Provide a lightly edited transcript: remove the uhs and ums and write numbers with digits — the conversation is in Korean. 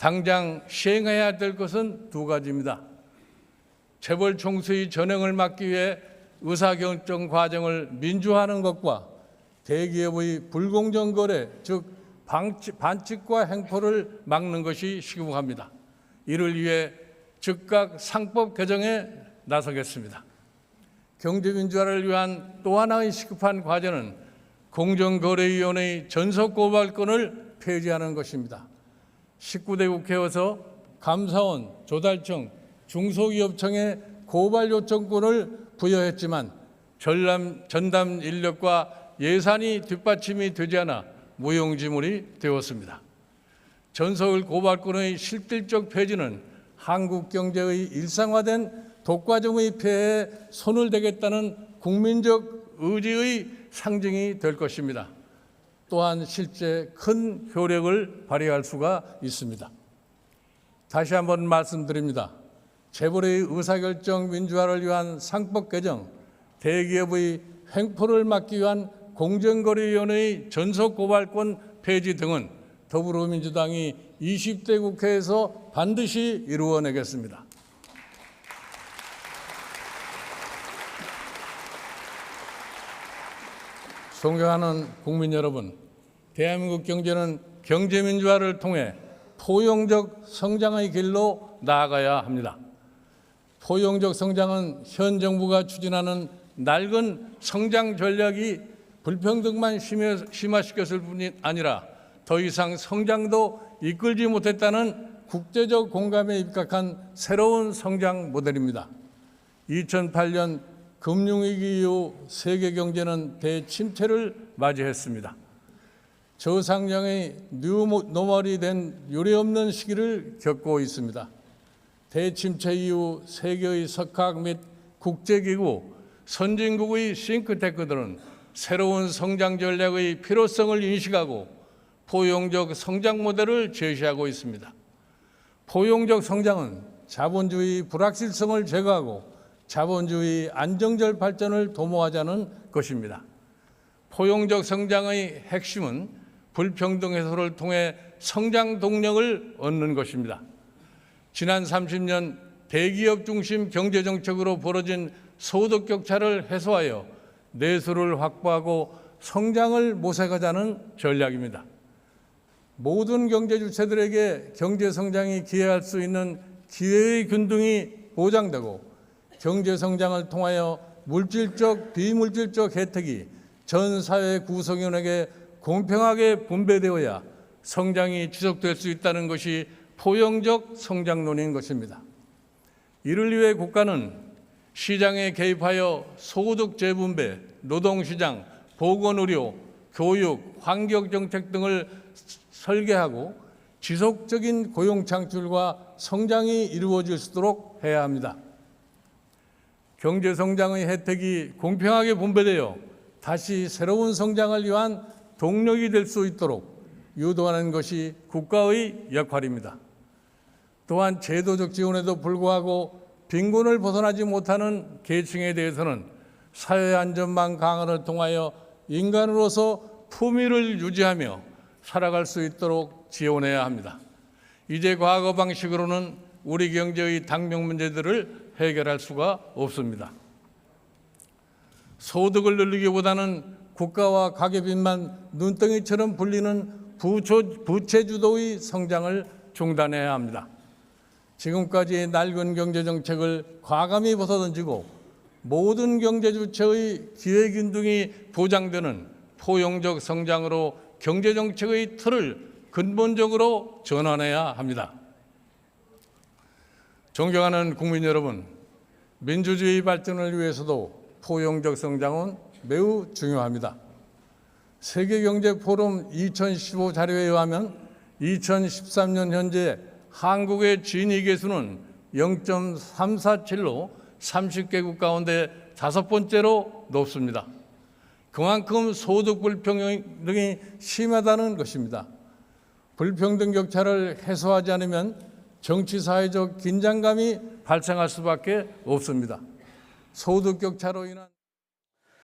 당장 시행해야 될 것은 두 가지입니다. 재벌 총수의 전횡을 막기 위해 의사결정 과정을 민주화하는 것과 대기업의 불공정 거래, 즉 반칙과 횡포를 막는 것이 시급합니다. 이를 위해 즉각 상법 개정에 나서겠습니다. 경제민주화를 위한 또 하나의 시급한 과제는 공정거래위원회의 전속고발권을 폐지하는 것입니다. 19대 국회에서 감사원, 조달청, 중소기업청에 고발 요청권을 부여했지만 전담 인력과 예산이 뒷받침이 되지 않아 무용지물이 되었습니다. 전속 고발권의 실질적 폐지는 한국 경제의 일상화된 독과점의 폐해에 손을 대겠다는 국민적 의지의 상징이 될 것입니다. 또한 실제 큰 효력을 발휘할 수가 있습니다. 다시 한번 말씀드립니다. 재벌의 의사결정 민주화를 위한 상법 개정, 대기업의 횡포를 막기 위한 공정거래위원회의 전속고발권 폐지 등은 더불어민주당이 20대 국회에서 반드시 이루어내겠습니다. 존경하는 국민 여러분, 대한민국 경제는 경제민주화를 통해 포용적 성장의 길로 나아가야 합니다. 포용적 성장은 현 정부가 추진하는 낡은 성장 전략이 불평등만 심화시켰을 뿐이 아니라 더 이상 성장도 이끌지 못했다는 국제적 공감에 입각한 새로운 성장 모델입니다. 2008년 금융위기 이후 세계 경제는 대침체를 맞이했습니다. 저상향의 뉴노멀이 된 유례없는 시기를 겪고 있습니다. 대침체 이후 세계의 석학 및 국제기구, 선진국의 싱크탱크들은 새로운 성장 전략의 필요성을 인식하고 포용적 성장 모델을 제시하고 있습니다. 포용적 성장은 자본주의 불확실성을 제거하고 자본주의 안정적 발전을 도모하자는 것입니다. 포용적 성장의 핵심은 불평등 해소를 통해 성장 동력을 얻는 것입니다. 지난 30년 대기업 중심 경제 정책으로 벌어진 소득 격차를 해소하여 내수를 확보하고 성장을 모색하자는 전략입니다. 모든 경제 주체들에게 경제 성장이 기여할 수 있는 기회의 균등이 보장되고 경제 성장을 통하여 물질적, 비물질적 혜택이 전 사회 구성원에게 공평하게 분배되어야 성장이 지속될 수 있다는 것이 포용적 성장론인 것입니다. 이를 위해 국가는 시장에 개입하여 소득 재분배, 노동시장, 보건의료, 교육, 환경정책 등을 설계하고 지속적인 고용 창출과 성장이 이루어질 수 있도록 해야 합니다. 경제 성장의 혜택이 공평하게 분배되어 다시 새로운 성장을 위한 동력이 될 수 있도록 유도하는 것이 국가의 역할입니다. 또한 제도적 지원에도 불구하고 빈곤을 벗어나지 못하는 계층에 대해서는 사회 안전망 강화를 통하여 인간으로서 품위를 유지하며 살아갈 수 있도록 지원해야 합니다. 이제 과거 방식으로는 우리 경제의 당면 문제들을 해결할 수가 없습니다. 소득을 늘리기보다는 국가와 가계빚만 눈덩이처럼 불리는 부채 주도의 성장을 중단해야 합니다. 지금까지 낡은 경제정책을 과감히 벗어던지고 모든 경제 주체의 기회균등이 보장되는 포용적 성장으로 경제정책의 틀을 근본적으로 전환해야 합니다. 존경하는 국민 여러분, 민주주의 발전을 위해서도 포용적 성장은 매우 중요합니다. 세계경제포럼 2015 자료에 의하면 2013년 현재 한국의 진위계 수는 0.347로 30개국 가운데 5번째로 높습니다. 그만큼 소득 불평등이 심하다는 것입니다. 불평등 격차를 해소하지 않으면 정치 사회적 긴장감이 발생할 수밖에 없습니다. 소득 격차로 인한